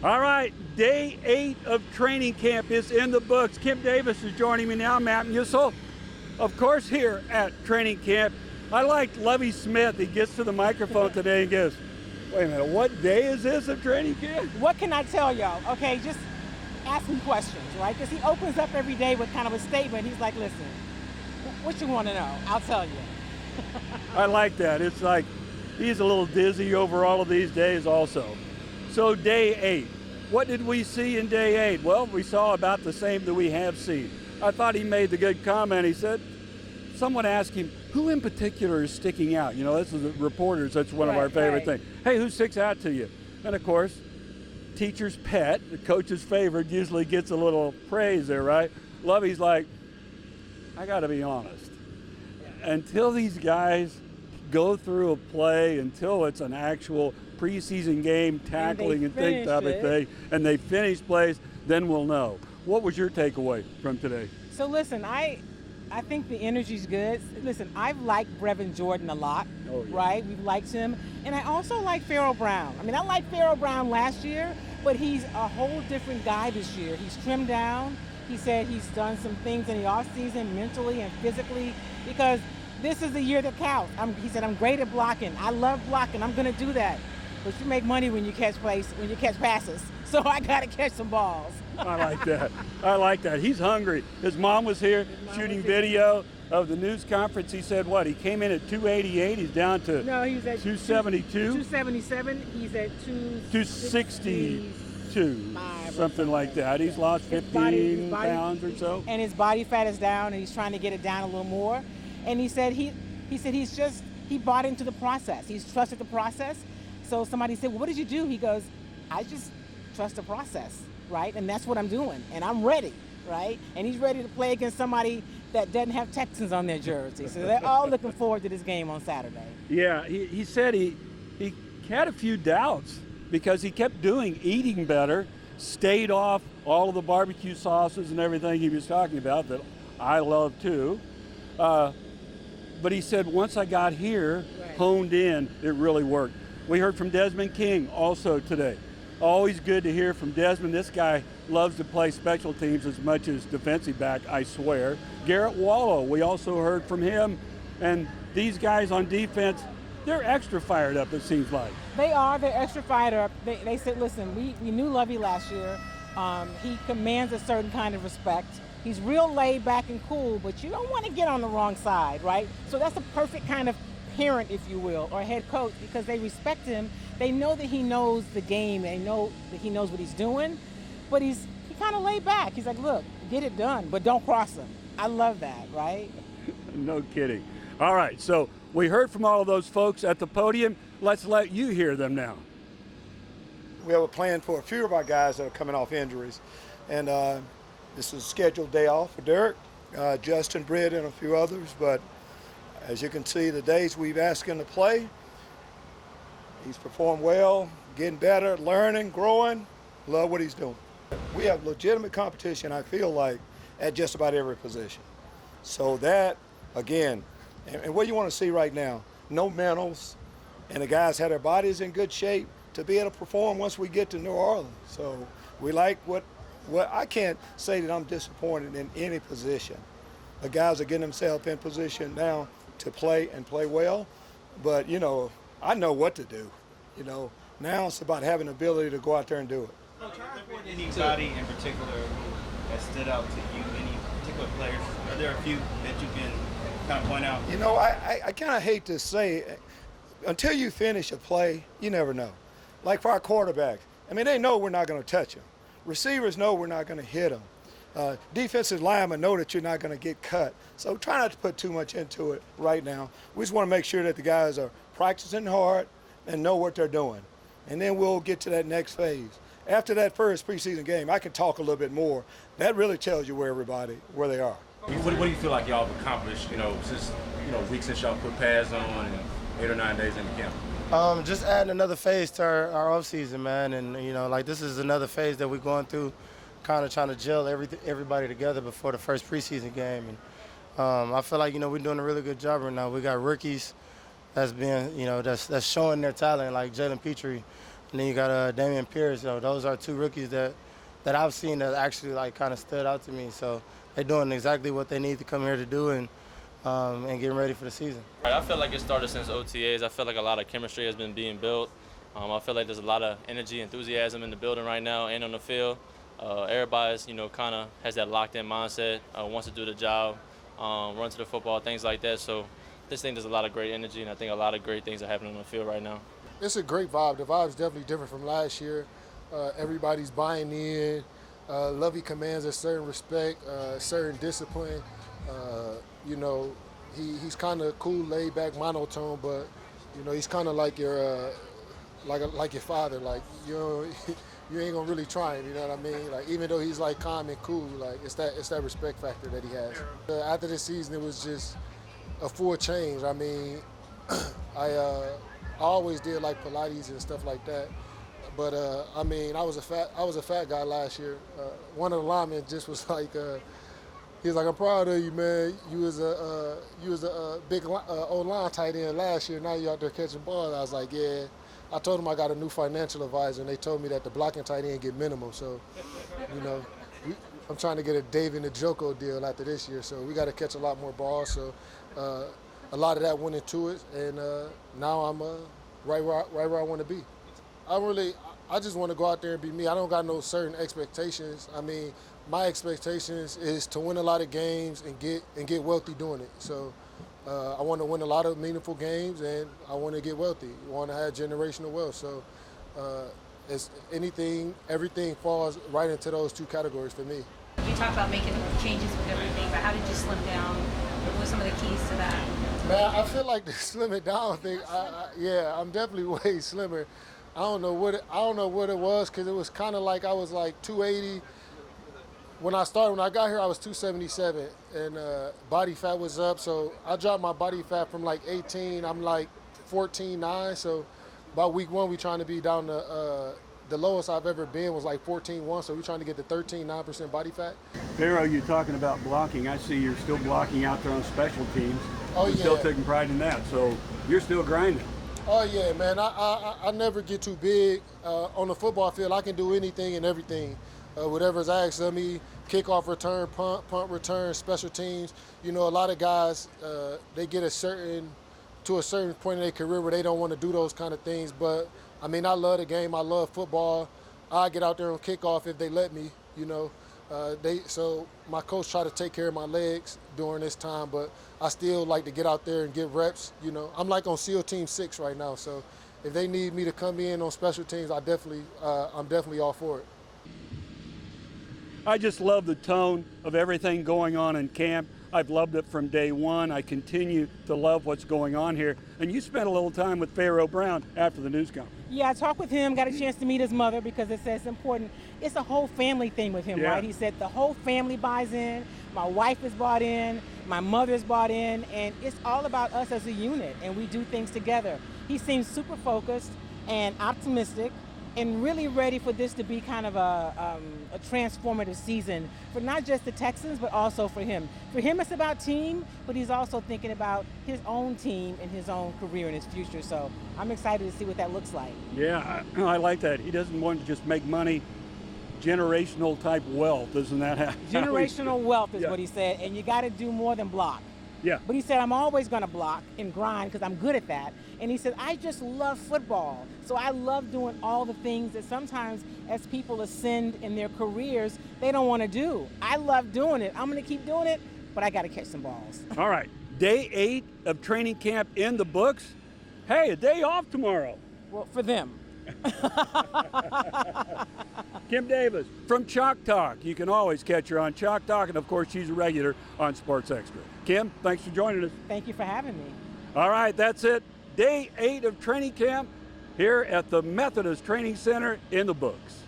All right, day 8 of training camp is in the books. Kim Davis is joining me now, Matt Musil, of course, here at training camp. I liked Lovie Smith. He gets to the microphone today and goes, wait a minute, what day is this of training camp? What can I tell y'all? Okay, just ask me questions, right? Because he opens up every day with kind of a statement. He's like, listen, what you want to know? I'll tell you. I like that. It's like he's a little dizzy over all of these days also. So day 8, what did we see in day 8? Well, we saw about the same that we have seen. I thought he made the good comment. He said, someone asked him, who in particular is sticking out? You know, this is the reporters, that's one of our favorite things. Hey, who sticks out to you? And of course, teacher's pet, the coach's favorite, usually gets a little praise there, right? Lovey's like, I gotta be honest. Until these guys go through a play, until it's an actual preseason game, tackling and things of it, and they finish plays, then we'll know. What was your takeaway from today? So listen, I think the energy's good. Listen, I've liked Brevin Jordan a lot, right? We've liked him. And I also like Pharaoh Brown. I mean, I liked Pharaoh Brown last year, but he's a whole different guy this year. He's trimmed down. He said he's done some things in the offseason mentally and physically because this is the year that counts. He said, I'm great at blocking. I love blocking. I'm going to do that. But you make money when you catch passes. So I got to catch some balls. I like that. I like that. He's hungry. His mom was here shooting video of the news conference. He said what? He came in at 288. He's down to he's at 272. 277. He's at 262. Something like that. He's lost 15 pounds or so. And his body fat is down, and he's trying to get it down a little more. And he said he bought into the process. He's trusted the process. So somebody said, well, what did you do? He goes, I just trust the process, right? And that's what I'm doing. And I'm ready, right? And he's ready to play against somebody that doesn't have Texans on their jersey. So they're all looking forward to this game on Saturday. Yeah, he said he had a few doubts because he kept eating better, stayed off all of the barbecue sauces and everything he was talking about that I love too. But he said once I got here, honed in, it really worked. We heard from Desmond King also today. Always good to hear from Desmond. This guy loves to play special teams as much as defensive back, I swear. Garrett Wallow, we also heard from him. And these guys on defense, they're extra fired up, it seems like. They are. They're extra fired up. They said, listen, we knew Lovie last year. He commands a certain kind of respect. He's real laid back and cool, but you don't want to get on the wrong side, right? So that's a perfect kind of parent, if you will, or head coach, because they respect him. They know that he knows the game. They know that he knows what he's doing, but he kind of laid back. He's like, look, get it done, but don't cross him. I love that, right? No kidding. All right, so we heard from all of those folks at the podium. Let's let you hear them now. We have a plan for a few of our guys that are coming off injuries, and this is a scheduled day off for Derek, Justin, Britt, and a few others, but as you can see, the days we've asked him to play, he's performed well, getting better, learning, growing. Love what he's doing. We have legitimate competition, I feel like, at just about every position. So that, again, and what you want to see right now, no mentals, and the guys had their bodies in good shape to be able to perform once we get to New Orleans. So we like what I can't say that I'm disappointed in any position. The guys are getting themselves in position now to play and play well, but I know what to do. Now it's about having the ability to go out there and do it. Anybody in particular that stood out to you? Any particular players? Are there a few that you can kind of point out? I kind of hate to say, until you finish a play, you never know. Like for our quarterbacks, they know we're not going to touch them. Receivers know we're not going to hit them. Defensive linemen know that you're not going to get cut. So try not to put too much into it right now. We just want to make sure that the guys are practicing hard and know what they're doing. And then we'll get to that next phase. After that first preseason game, I can talk a little bit more. That really tells you where they are. What do you feel like y'all have accomplished, since, weeks since y'all put pads on and 8 or 9 days into camp? Just adding another phase to our off season, man. And, this is another phase that we're going through, kind of trying to gel everybody together before the first preseason game. And I feel like, we're doing a really good job right now. We got rookies that's been, that's showing their talent, like Jalen Petrie. and then you got Damian Pierce. So those are two rookies that I've seen that actually like kind of stood out to me. So they're doing exactly what they need to come here to do and getting ready for the season. I feel like it started since OTAs. I feel like a lot of chemistry has been being built. I feel like there's a lot of energy, enthusiasm in the building right now and on the field. Everybody's, kind of has that locked-in mindset, wants to do the job, run to the football, things like that. So this thing, there's a lot of great energy, and I think a lot of great things are happening on the field right now. It's a great vibe. The vibe's definitely different from last year. Everybody's buying in. Lovie commands a certain respect, certain discipline. He's kind of cool, laid back, monotone, but he's kind of like your like your father. Like you ain't gonna really try him. You know what I mean? Like even though he's like calm and cool, like it's that respect factor that he has. After this season, it was just a full change. I mean, I always did like Pilates and stuff like that. But I was a fat guy last year. One of the linemen just was like, he was like, "I'm proud of you, man. You was a big O-line tight end last year. Now you out there catching balls." I was like, "Yeah." I told him I got a new financial advisor, and they told me that the blocking tight end get minimum. So, I'm trying to get a David Njoku deal after this year. So we got to catch a lot more balls. So a lot of that went into it, and now I'm right where I want to be. I just want to go out there and be me. I don't got no certain expectations. I mean, my expectations is to win a lot of games and get wealthy doing it. So I want to win a lot of meaningful games, and I want to get wealthy. I want to have generational wealth. So it's everything falls right into those two categories for me. You talk about making changes with everything, but how did you slim down? What were some of the keys to that? Man, I feel like the slim it down thing. I'm definitely way slimmer. I don't know what it was, because it was kind of like I was like 280. When I got here, I was 277, and body fat was up. So I dropped my body fat from like 18. I'm like 14.9. So by week 1, we trying to be down to the lowest I've ever been was like 14.1. So we're trying to get to 13.9% body fat. Pharaoh, you're talking about blocking. I see you're still blocking out there on special teams. Oh, you're yeah. still taking pride in that. So you're still grinding. Oh, yeah, man. I never get too big. On the football field, I can do anything and everything. Whatever's asked of me, kickoff return, punt return, special teams. A lot of guys, they get to a certain point in their career where they don't want to do those kind of things. But, I love the game. I love football. I get out there on kickoff if they let me, So my coach tried to take care of my legs during this time, but I still like to get out there and get reps. I'm like on SEAL Team 6 right now, so if they need me to come in on special teams, I'm definitely all for it. I just love the tone of everything going on in camp. I've loved it from day one. I continue to love what's going on here. And you spent a little time with Pharaoh Brown after the news conference. Yeah, I talked with him, got a chance to meet his mother, because it says it's important. It's a whole family thing with him, right? He said the whole family buys in. My wife is bought in. My mother's bought in. And it's all about us as a unit, and we do things together. He seems super focused and optimistic, and really ready for this to be kind of a transformative season for not just the Texans, but also for him. For him, it's about team, but he's also thinking about his own team and his own career and his future. So I'm excited to see what that looks like. Yeah, I like that. He doesn't want to just make money. Generational type wealth, isn't that how? Generational wealth is what he said, and you got to do more than block. Yeah. But he said, I'm always going to block and grind because I'm good at that. And he said, I just love football. So I love doing all the things that sometimes as people ascend in their careers, they don't want to do. I love doing it. I'm going to keep doing it, but I got to catch some balls. All right. Day 8 of training camp in the books. Hey, a day off tomorrow. Well, for them. Kim Davis from Chalk Talk. You can always catch her on Chalk Talk, and of course she's a regular on Sports Extra. Kim, thanks for joining us. Thank you for having me. All right, that's it. Day 8 of training camp here at the Methodist Training Center in the books.